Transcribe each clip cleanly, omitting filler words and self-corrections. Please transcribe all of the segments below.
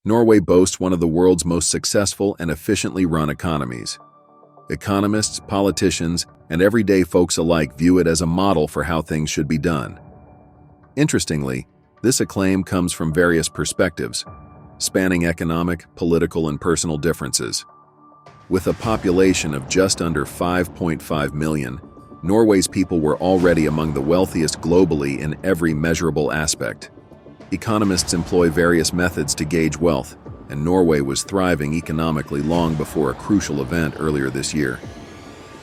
Norway boasts one of the world's most successful and efficiently run economies. Economists, politicians, and everyday folks alike view it as a model for how things should be done. Interestingly, this acclaim comes from various perspectives, spanning economic, political, and personal differences. With a population of just under 5.5 million, Norway's people were already among the wealthiest globally in every measurable aspect. Economists employ various methods to gauge wealth, and Norway was thriving economically long before a crucial event earlier this year.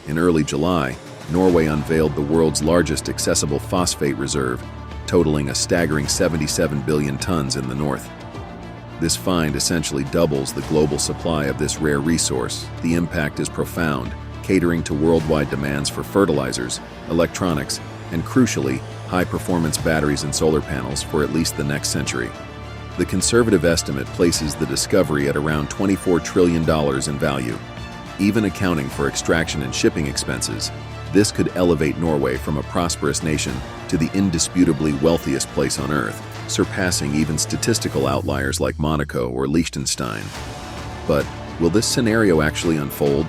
In early July, Norway unveiled the world's largest accessible phosphate reserve, totaling a staggering 77 billion tons in the north. This find essentially doubles the global supply of this rare resource. The impact is profound, catering to worldwide demands for fertilizers, electronics, and crucially, high-performance batteries and solar panels for at least the next century. The conservative estimate places the discovery at around $24 trillion in value. Even accounting for extraction and shipping expenses, this could elevate Norway from a prosperous nation to the indisputably wealthiest place on Earth, surpassing even statistical outliers like Monaco or Liechtenstein. But will this scenario actually unfold?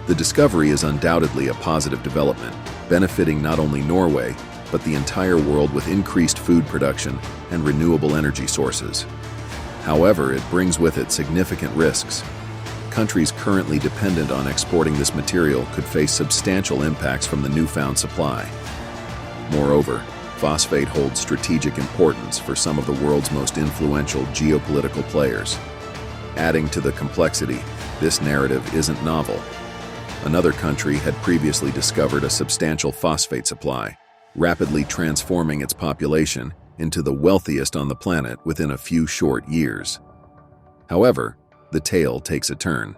The discovery is undoubtedly a positive development, benefiting not only Norway, but the entire world with increased food production and renewable energy sources. However, it brings with it significant risks. Countries currently dependent on exporting this material could face substantial impacts from the newfound supply. Moreover, phosphate holds strategic importance for some of the world's most influential geopolitical players. Adding to the complexity, this narrative isn't novel. Another country had previously discovered a substantial phosphate supply, rapidly transforming its population into the wealthiest on the planet within a few short years. However, the tale takes a turn.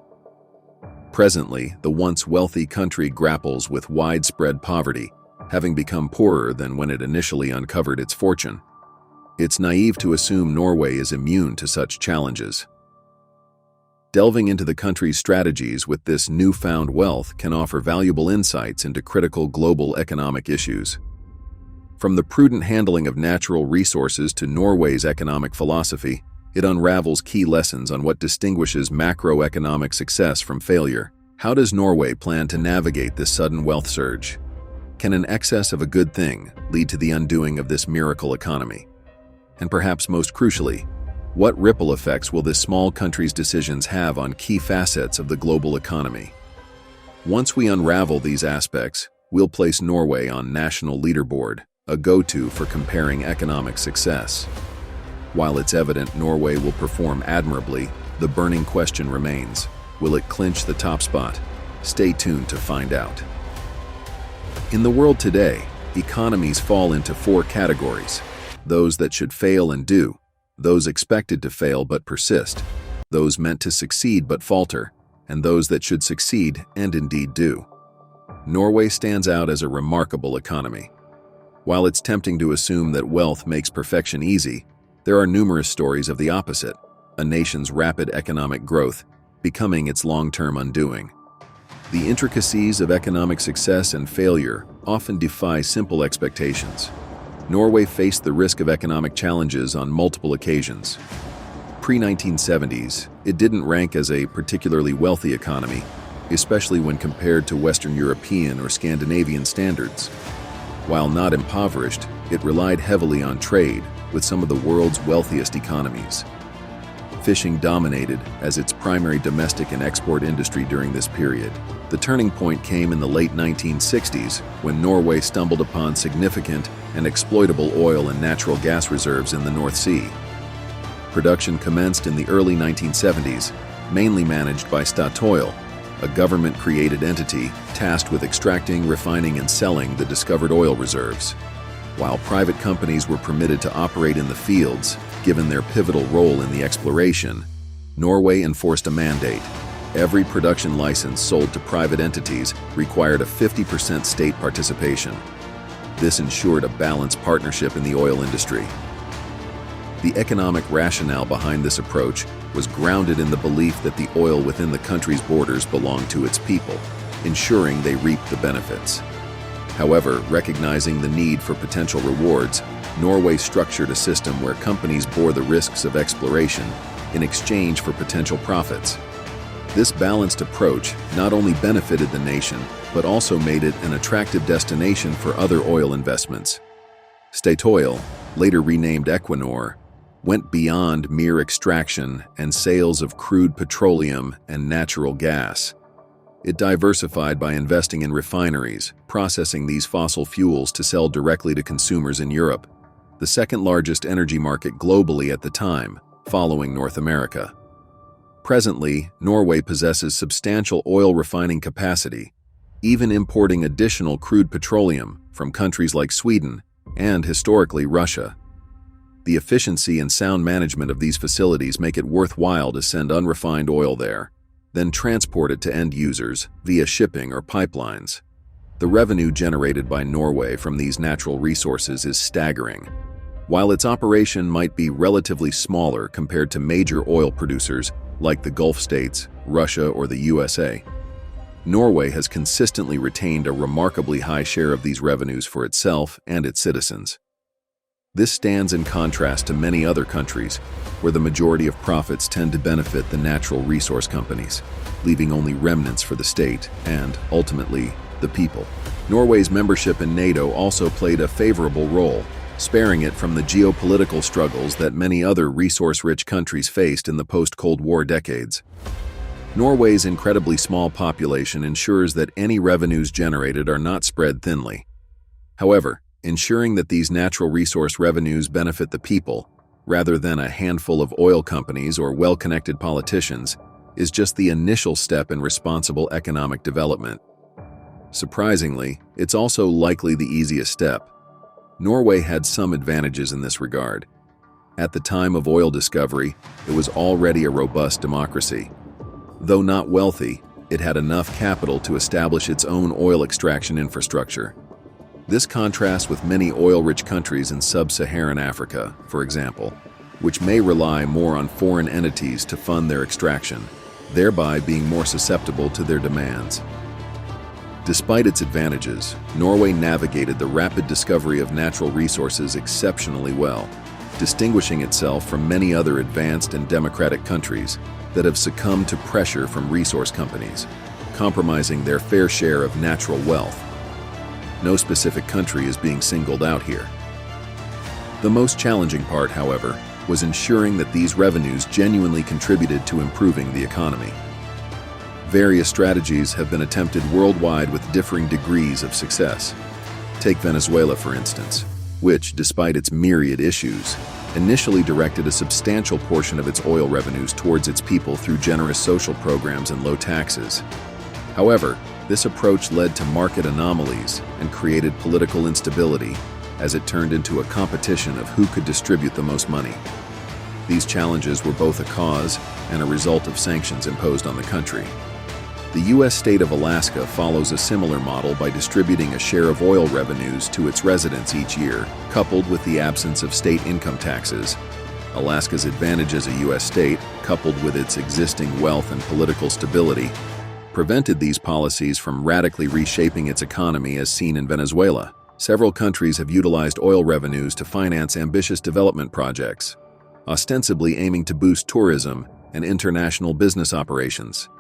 Presently, the once wealthy country grapples with widespread poverty, having become poorer than when it initially uncovered its fortune. It's naive to assume Norway is immune to such challenges. Delving into the country's strategies with this newfound wealth can offer valuable insights into critical global economic issues. From the prudent handling of natural resources to Norway's economic philosophy, it unravels key lessons on what distinguishes macroeconomic success from failure. How does Norway plan to navigate this sudden wealth surge? Can an excess of a good thing lead to the undoing of this miracle economy? And perhaps most crucially, what ripple effects will this small country's decisions have on key facets of the global economy? Once we unravel these aspects, we'll place Norway on national leaderboard, a go-to for comparing economic success. While it's evident Norway will perform admirably, the burning question remains: will it clinch the top spot? Stay tuned to find out. In the world today, economies fall into four categories: those that should fail and do, those expected to fail but persist, those meant to succeed but falter, and those that should succeed and indeed do. Norway stands out as a remarkable economy. While it's tempting to assume that wealth makes perfection easy, there are numerous stories of the opposite, a nation's rapid economic growth becoming its long-term undoing. The intricacies of economic success and failure often defy simple expectations. Norway faced the risk of economic challenges on multiple occasions. Pre-1970s, it didn't rank as a particularly wealthy economy, especially when compared to Western European or Scandinavian standards. While not impoverished, it relied heavily on trade with some of the world's wealthiest economies. Fishing dominated as its primary domestic and export industry during this period. The turning point came in the late 1960s when Norway stumbled upon significant and exploitable oil and natural gas reserves in the North Sea. Production commenced in the early 1970s, mainly managed by Statoil, a government-created entity tasked with extracting, refining, and selling the discovered oil reserves. While private companies were permitted to operate in the fields, given their pivotal role in the exploration, Norway enforced a mandate. Every production license sold to private entities required a 50% state participation. This ensured a balanced partnership in the oil industry. The economic rationale behind this approach was grounded in the belief that the oil within the country's borders belonged to its people, ensuring they reaped the benefits. However, recognizing the need for potential rewards, Norway structured a system where companies bore the risks of exploration in exchange for potential profits. This balanced approach not only benefited the nation, but also made it an attractive destination for other oil investments. Statoil, later renamed Equinor, went beyond mere extraction and sales of crude petroleum and natural gas. It diversified by investing in refineries, processing these fossil fuels to sell directly to consumers in Europe, the second largest energy market globally at the time, following North America. Presently, Norway possesses substantial oil refining capacity, even importing additional crude petroleum from countries like Sweden and, historically, Russia. The efficiency and sound management of these facilities make it worthwhile to send unrefined oil there, then transport it to end users via shipping or pipelines. The revenue generated by Norway from these natural resources is staggering. While its operation might be relatively smaller compared to major oil producers like the Gulf states, Russia, or the USA, Norway has consistently retained a remarkably high share of these revenues for itself and its citizens. This stands in contrast to many other countries, where the majority of profits tend to benefit the natural resource companies, leaving only remnants for the state and, ultimately, the people. Norway's membership in NATO also played a favorable role, sparing it from the geopolitical struggles that many other resource-rich countries faced in the post-Cold War decades. Norway's incredibly small population ensures that any revenues generated are not spread thinly. However, ensuring that these natural resource revenues benefit the people, rather than a handful of oil companies or well-connected politicians, is just the initial step in responsible economic development. Surprisingly, it's also likely the easiest step. Norway had some advantages in this regard. At the time of oil discovery, it was already a robust democracy. Though not wealthy, it had enough capital to establish its own oil extraction infrastructure. This contrasts with many oil-rich countries in sub-Saharan Africa, for example, which may rely more on foreign entities to fund their extraction, thereby being more susceptible to their demands. Despite its advantages, Norway navigated the rapid discovery of natural resources exceptionally well, distinguishing itself from many other advanced and democratic countries that have succumbed to pressure from resource companies, compromising their fair share of natural wealth. No specific country is being singled out here. The most challenging part, however, was ensuring that these revenues genuinely contributed to improving the economy. Various strategies have been attempted worldwide with differing degrees of success. Take Venezuela, for instance, which, despite its myriad issues, initially directed a substantial portion of its oil revenues towards its people through generous social programs and low taxes. However, this approach led to market anomalies and created political instability as it turned into a competition of who could distribute the most money. These challenges were both a cause and a result of sanctions imposed on the country. The U.S. state of Alaska follows a similar model by distributing a share of oil revenues to its residents each year, coupled with the absence of state income taxes. Alaska's advantage as a U.S. state, coupled with its existing wealth and political stability, prevented these policies from radically reshaping its economy as seen in Venezuela. Several countries have utilized oil revenues to finance ambitious development projects, ostensibly aiming to boost tourism and international business operations.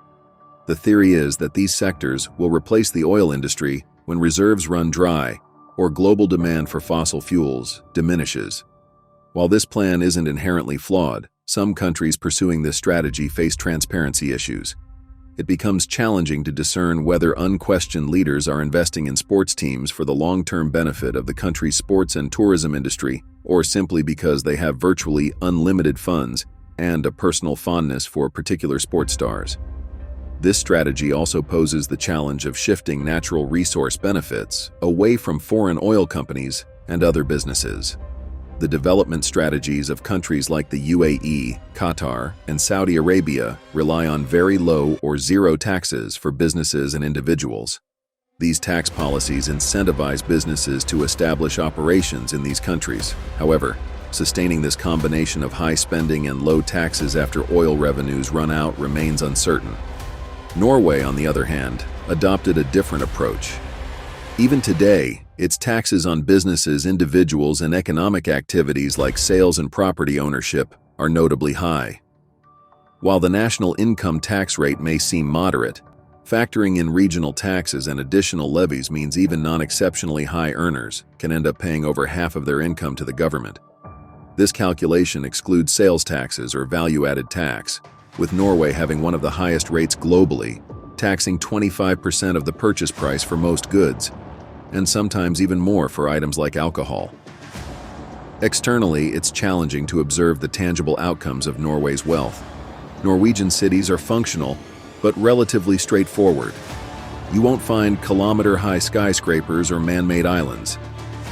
The theory is that these sectors will replace the oil industry when reserves run dry or global demand for fossil fuels diminishes. While this plan isn't inherently flawed, some countries pursuing this strategy face transparency issues. It becomes challenging to discern whether unquestioned leaders are investing in sports teams for the long-term benefit of the country's sports and tourism industry, or simply because they have virtually unlimited funds and a personal fondness for particular sports stars. This strategy also poses the challenge of shifting natural resource benefits away from foreign oil companies and other businesses. The development strategies of countries like the UAE, Qatar, and Saudi Arabia rely on very low or zero taxes for businesses and individuals. These tax policies incentivize businesses to establish operations in these countries. However, sustaining this combination of high spending and low taxes after oil revenues run out remains uncertain. Norway, on the other hand, adopted a different approach. Even today, Its taxes on businesses, individuals, and economic activities like sales and property ownership are notably high. While the national income tax rate may seem moderate, factoring in regional taxes and additional levies means even non-exceptionally high earners can end up paying over half of their income to the government. This calculation excludes sales taxes or value-added tax, with Norway having one of the highest rates globally, taxing 25% of the purchase price for most goods, and sometimes even more for items like alcohol. Externally, it's challenging to observe the tangible outcomes of Norway's wealth. Norwegian cities are functional, but relatively straightforward. You won't find kilometer-high skyscrapers or man-made islands.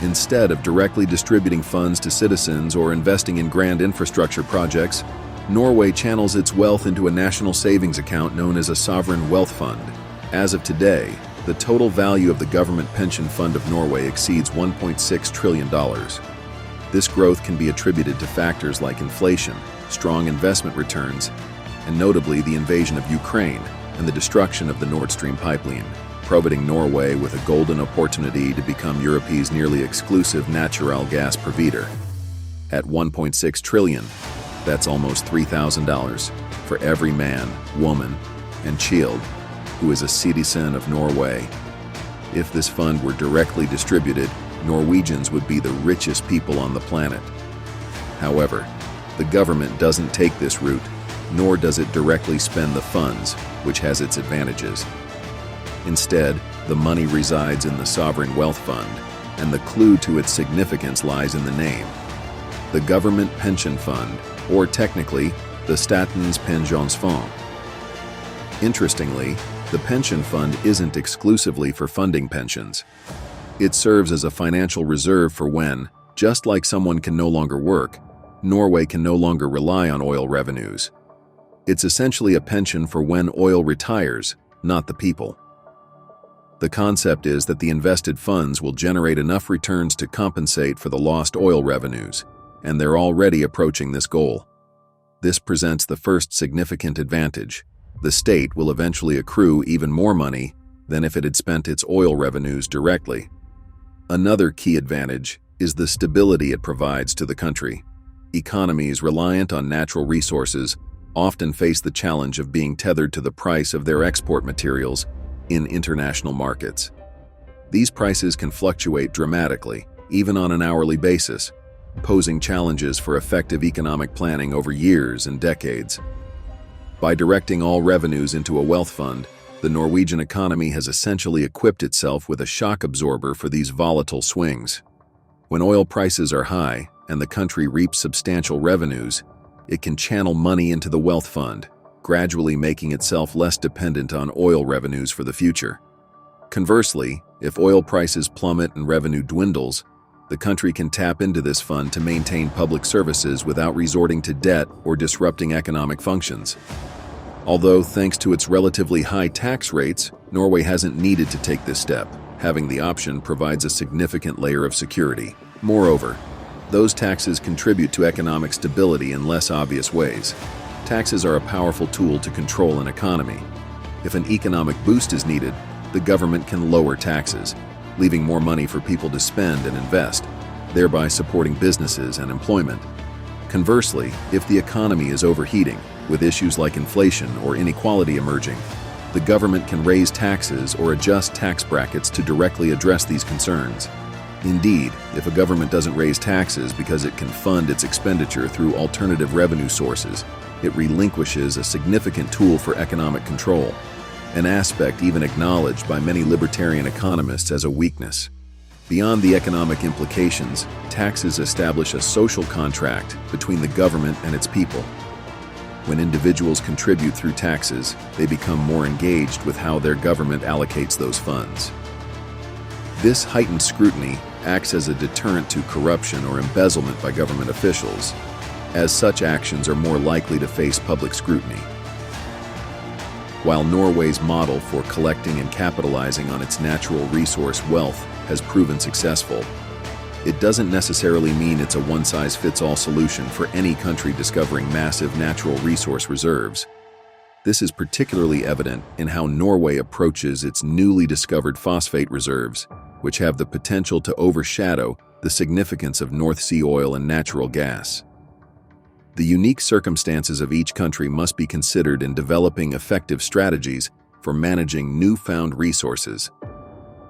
Instead of directly distributing funds to citizens or investing in grand infrastructure projects, Norway channels its wealth into a national savings account known as a sovereign wealth fund. As of today, the total value of the government pension fund of Norway exceeds $1.6 trillion. This growth can be attributed to factors like inflation, strong investment returns, and notably the invasion of Ukraine and the destruction of the Nord Stream pipeline, providing Norway with a golden opportunity to become Europe's nearly exclusive natural gas provider. At $1.6 trillion, that's almost $3,000 for every man, woman, and child who is a citizen of Norway. If this fund were directly distributed, Norwegians would be the richest people on the planet. However, the government doesn't take this route, nor does it directly spend the funds, which has its advantages. Instead, the money resides in the sovereign wealth fund, and the clue to its significance lies in the name. The Government Pension Fund, or technically, the Statens pensjonsfond. Interestingly, the pension fund isn't exclusively for funding pensions. It serves as a financial reserve for when, just like someone can no longer work, Norway can no longer rely on oil revenues. It's essentially a pension for when oil retires, not the people. The concept is that the invested funds will generate enough returns to compensate for the lost oil revenues, and they're already approaching this goal. This presents the first significant advantage. The state will eventually accrue even more money than if it had spent its oil revenues directly. Another key advantage is the stability it provides to the country. Economies reliant on natural resources often face the challenge of being tethered to the price of their export materials in international markets. These prices can fluctuate dramatically, even on an hourly basis, posing challenges for effective economic planning over years and decades. By directing all revenues into a wealth fund, the Norwegian economy has essentially equipped itself with a shock absorber for these volatile swings. When oil prices are high and the country reaps substantial revenues, it can channel money into the wealth fund, gradually making itself less dependent on oil revenues for the future. Conversely, if oil prices plummet and revenue dwindles, the country can tap into this fund to maintain public services without resorting to debt or disrupting economic functions. Although, thanks to its relatively high tax rates, Norway hasn't needed to take this step. Having the option provides a significant layer of security. Moreover, those taxes contribute to economic stability in less obvious ways. Taxes are a powerful tool to control an economy. If an economic boost is needed, the government can lower taxes, leaving more money for people to spend and invest, thereby supporting businesses and employment. Conversely, if the economy is overheating, with issues like inflation or inequality emerging, the government can raise taxes or adjust tax brackets to directly address these concerns. Indeed, if a government doesn't raise taxes because it can fund its expenditure through alternative revenue sources, it relinquishes a significant tool for economic control, an aspect even acknowledged by many libertarian economists as a weakness. Beyond the economic implications, taxes establish a social contract between the government and its people. When individuals contribute through taxes, they become more engaged with how their government allocates those funds. This heightened scrutiny acts as a deterrent to corruption or embezzlement by government officials, as such actions are more likely to face public scrutiny. While Norway's model for collecting and capitalizing on its natural resource wealth has proven successful, it doesn't necessarily mean it's a one-size-fits-all solution for any country discovering massive natural resource reserves. This is particularly evident in how Norway approaches its newly discovered phosphate reserves, which have the potential to overshadow the significance of North Sea oil and natural gas. The unique circumstances of each country must be considered in developing effective strategies for managing newfound resources.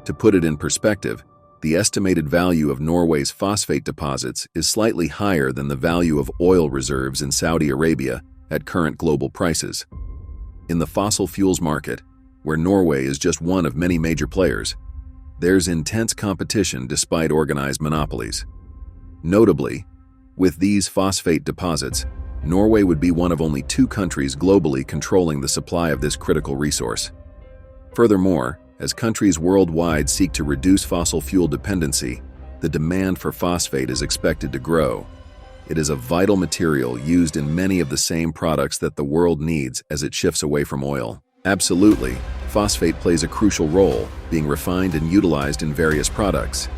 To put it in perspective, the estimated value of Norway's phosphate deposits is slightly higher than the value of oil reserves in Saudi Arabia at current global prices. In the fossil fuels market, where Norway is just one of many major players, there's intense competition despite organized monopolies. Notably, with these phosphate deposits, Norway would be one of only 2 countries globally controlling the supply of this critical resource. Furthermore, as countries worldwide seek to reduce fossil fuel dependency, the demand for phosphate is expected to grow. It is a vital material used in many of the same products that the world needs as it shifts away from oil. Absolutely, phosphate plays a crucial role, being refined and utilized in various products,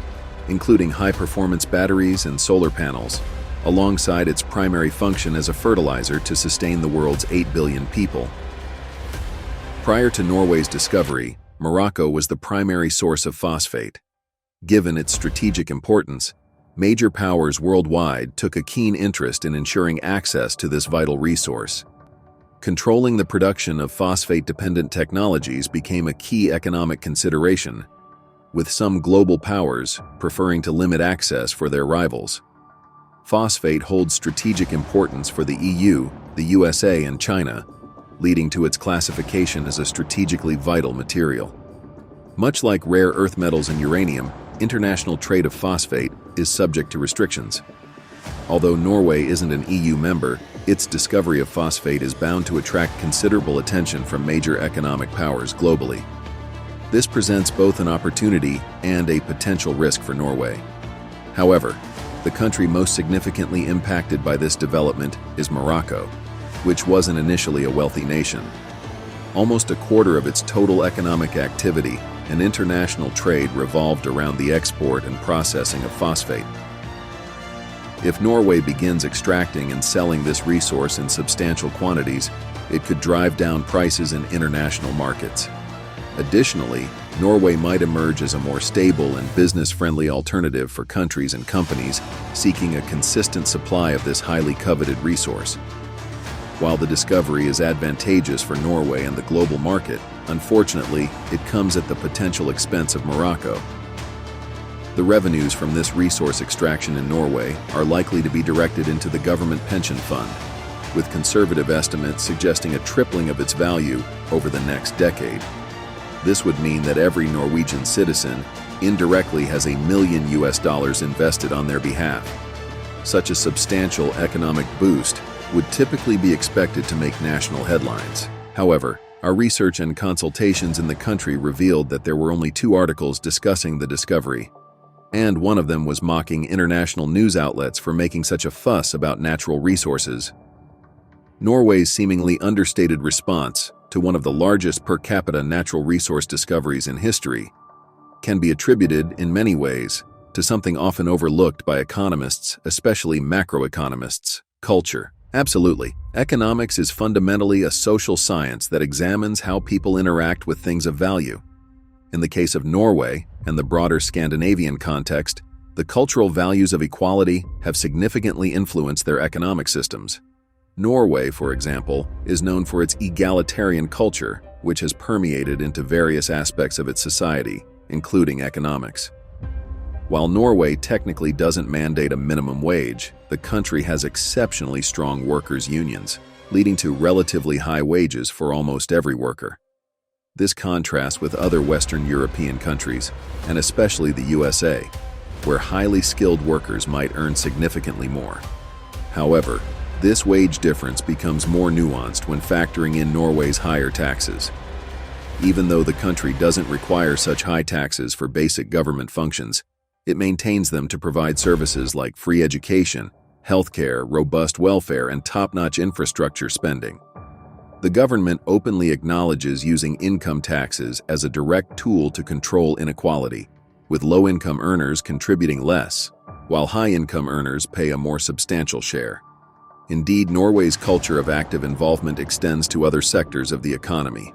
including high-performance batteries and solar panels, alongside its primary function as a fertilizer to sustain the world's 8 billion people. Prior to Norway's discovery, Morocco was the primary source of phosphate. Given its strategic importance, major powers worldwide took a keen interest in ensuring access to this vital resource. Controlling the production of phosphate-dependent technologies became a key economic consideration, with some global powers preferring to limit access for their rivals. Phosphate holds strategic importance for the EU, the USA, and China, leading to its classification as a strategically vital material. Much like rare earth metals and uranium, international trade of phosphate is subject to restrictions. Although Norway isn't an EU member, its discovery of phosphate is bound to attract considerable attention from major economic powers globally. This presents both an opportunity and a potential risk for Norway. However, the country most significantly impacted by this development is Morocco, which wasn't initially a wealthy nation. Almost a quarter of its total economic activity and international trade revolved around the export and processing of phosphate. If Norway begins extracting and selling this resource in substantial quantities, it could drive down prices in international markets. Additionally, Norway might emerge as a more stable and business-friendly alternative for countries and companies seeking a consistent supply of this highly coveted resource. While the discovery is advantageous for Norway and the global market, unfortunately, it comes at the potential expense of Morocco. The revenues from this resource extraction in Norway are likely to be directed into the government pension fund, with conservative estimates suggesting a tripling of its value over the next decade. This would mean that every Norwegian citizen indirectly has $1 million invested on their behalf. Such a substantial economic boost would typically be expected to make national headlines. However, our research and consultations in the country revealed that there were only 2 articles discussing the discovery, and one of them was mocking international news outlets for making such a fuss about natural resources. Norway's seemingly understated response to one of the largest per capita natural resource discoveries in history can be attributed in many ways to something often overlooked by economists, especially macroeconomists: culture. Absolutely. Economics is fundamentally a social science that examines how people interact with things of value. In the case of Norway and the broader Scandinavian context, the cultural values of equality have significantly influenced their economic systems. Norway, for example, is known for its egalitarian culture, which has permeated into various aspects of its society, including economics. While Norway technically doesn't mandate a minimum wage, the country has exceptionally strong workers' unions, leading to relatively high wages for almost every worker. This contrasts with other Western European countries, and especially the USA, where highly skilled workers might earn significantly more. However, this wage difference becomes more nuanced when factoring in Norway's higher taxes. Even though the country doesn't require such high taxes for basic government functions, it maintains them to provide services like free education, healthcare, robust welfare, and top-notch infrastructure spending. The government openly acknowledges using income taxes as a direct tool to control inequality, with low-income earners contributing less, while high-income earners pay a more substantial share. Indeed, Norway's culture of active involvement extends to other sectors of the economy.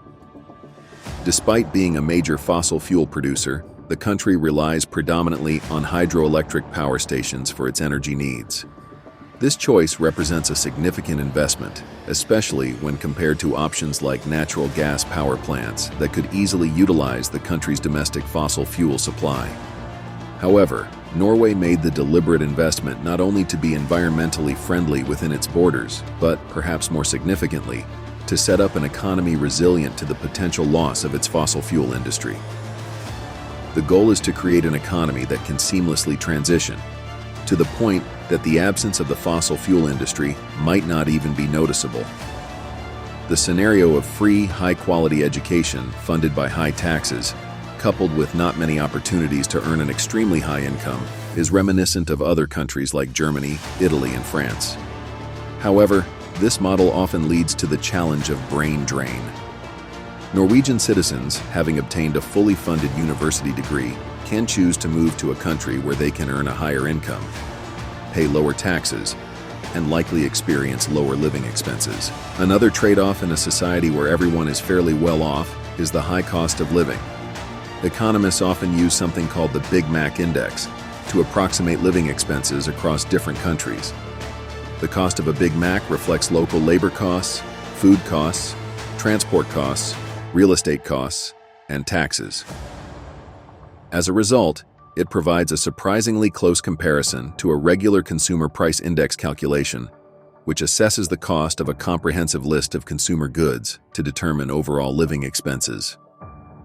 Despite being a major fossil fuel producer, the country relies predominantly on hydroelectric power stations for its energy needs. This choice represents a significant investment, especially when compared to options like natural gas power plants that could easily utilize the country's domestic fossil fuel supply. However, Norway made the deliberate investment not only to be environmentally friendly within its borders, but, perhaps more significantly, to set up an economy resilient to the potential loss of its fossil fuel industry. The goal is to create an economy that can seamlessly transition, to the point that the absence of the fossil fuel industry might not even be noticeable. The scenario of free, high-quality education funded by high taxes, coupled with not many opportunities to earn an extremely high income, is reminiscent of other countries like Germany, Italy, and France. However, this model often leads to the challenge of brain drain. Norwegian citizens, having obtained a fully funded university degree, can choose to move to a country where they can earn a higher income, pay lower taxes, and likely experience lower living expenses. Another trade-off in a society where everyone is fairly well off is the high cost of living. Economists often use something called the Big Mac Index to approximate living expenses across different countries. The cost of a Big Mac reflects local labor costs, food costs, transport costs, real estate costs, and taxes. As a result, it provides a surprisingly close comparison to a regular consumer price index calculation, which assesses the cost of a comprehensive list of consumer goods to determine overall living expenses.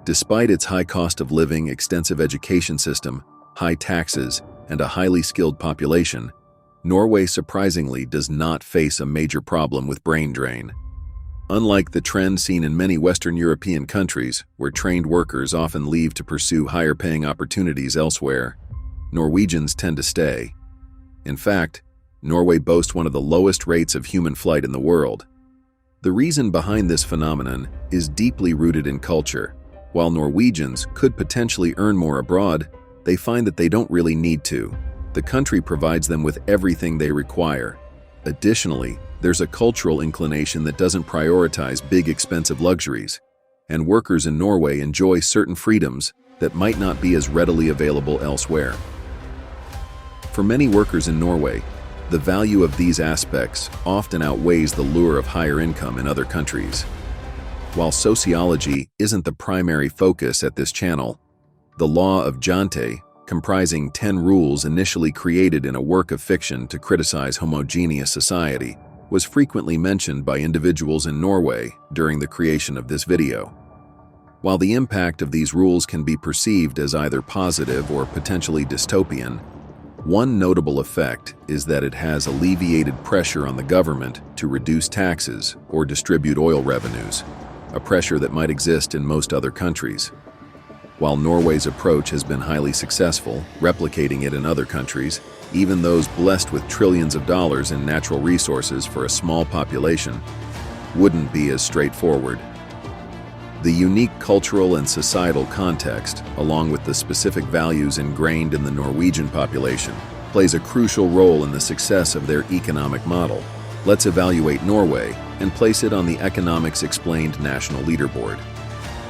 Despite its high cost of living, extensive education system, high taxes, and a highly skilled population, Norway surprisingly does not face a major problem with brain drain. Unlike the trend seen in many Western European countries, where trained workers often leave to pursue higher-paying opportunities elsewhere, Norwegians tend to stay. In fact, Norway boasts one of the lowest rates of human flight in the world. The reason behind this phenomenon is deeply rooted in culture. While Norwegians could potentially earn more abroad, they find that they don't really need to. The country provides them with everything they require. Additionally, there's a cultural inclination that doesn't prioritize big, expensive luxuries, and workers in Norway enjoy certain freedoms that might not be as readily available elsewhere. For many workers in Norway, the value of these aspects often outweighs the lure of higher income in other countries. While sociology isn't the primary focus at this channel, the law of Jante, comprising 10 rules initially created in a work of fiction to criticize homogeneous society, was frequently mentioned by individuals in Norway during the creation of this video. While the impact of these rules can be perceived as either positive or potentially dystopian, one notable effect is that it has alleviated pressure on the government to reduce taxes or distribute oil revenues, a pressure that might exist in most other countries. While Norway's approach has been highly successful, replicating it in other countries, even those blessed with trillions of dollars in natural resources for a small population, wouldn't be as straightforward. The unique cultural and societal context, along with the specific values ingrained in the Norwegian population, plays a crucial role in the success of their economic model. Let's evaluate Norway and place it on the Economics Explained national leaderboard.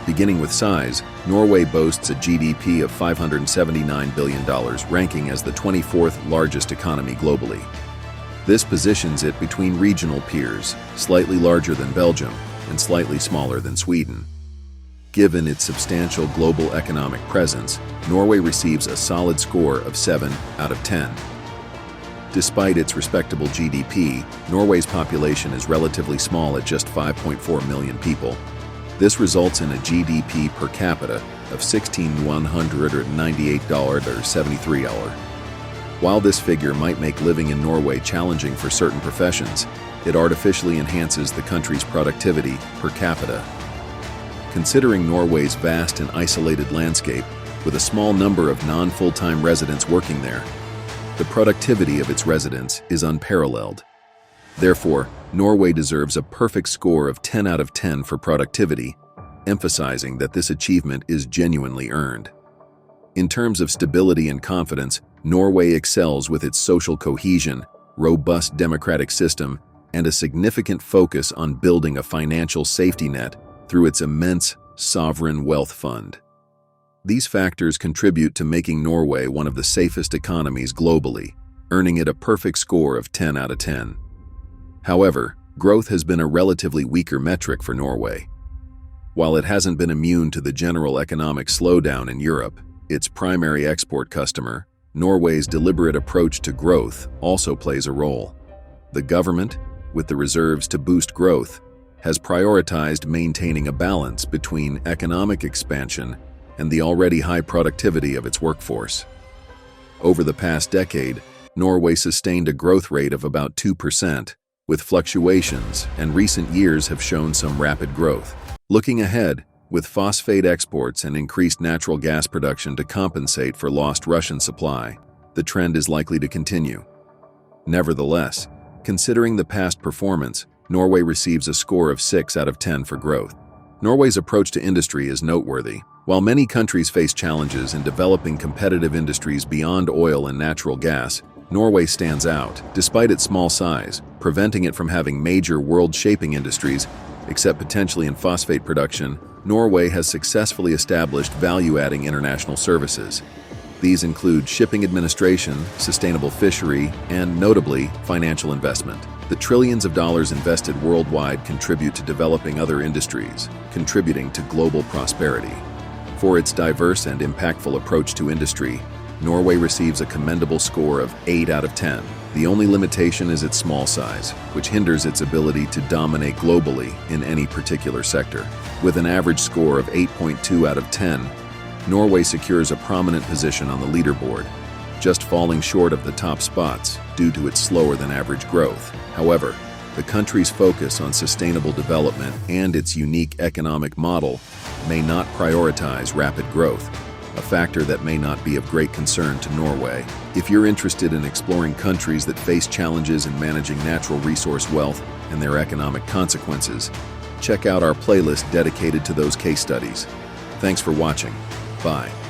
Beginning with size, Norway boasts a GDP of $579 billion, ranking as the 24th largest economy globally. This positions it between regional peers, slightly larger than Belgium and slightly smaller than Sweden. Given its substantial global economic presence, Norway receives a solid score of 7 out of 10. Despite its respectable GDP, Norway's population is relatively small at just 5.4 million people. This results in a GDP per capita of $1,698.73. While this figure might make living in Norway challenging for certain professions, it artificially enhances the country's productivity per capita. Considering Norway's vast and isolated landscape, with a small number of non-full-time residents working there, the productivity of its residents is unparalleled. Therefore, Norway deserves a perfect score of 10 out of 10 for productivity, emphasizing that this achievement is genuinely earned. In terms of stability and confidence, Norway excels with its social cohesion, robust democratic system, and a significant focus on building a financial safety net through its immense sovereign wealth fund. These factors contribute to making Norway one of the safest economies globally, earning it a perfect score of 10 out of 10. However, growth has been a relatively weaker metric for Norway. While it hasn't been immune to the general economic slowdown in Europe, its primary export customer, Norway's deliberate approach to growth also plays a role. The government, with the reserves to boost growth, has prioritized maintaining a balance between economic expansion and the already high productivity of its workforce. Over the past decade, Norway sustained a growth rate of about 2%, with fluctuations, and recent years have shown some rapid growth. Looking ahead, with phosphate exports and increased natural gas production to compensate for lost Russian supply, the trend is likely to continue. Nevertheless, considering the past performance, Norway receives a score of 6 out of 10 for growth. Norway's approach to industry is noteworthy. While many countries face challenges in developing competitive industries beyond oil and natural gas, Norway stands out, despite its small size, preventing it from having major world-shaping industries. Except potentially in phosphate production, Norway has successfully established value-adding international services. These include shipping administration, sustainable fishery, and, notably, financial investment. The trillions of dollars invested worldwide contribute to developing other industries, contributing to global prosperity. For its diverse and impactful approach to industry, Norway receives a commendable score of 8 out of 10. The only limitation is its small size, which hinders its ability to dominate globally in any particular sector. With an average score of 8.2 out of 10, Norway secures a prominent position on the leaderboard, just falling short of the top spots due to its slower-than-average growth. However, the country's focus on sustainable development and its unique economic model may not prioritize rapid growth, a factor that may not be of great concern to Norway. If you're interested in exploring countries that face challenges in managing natural resource wealth and their economic consequences, check out our playlist dedicated to those case studies. Thanks for watching. Bye.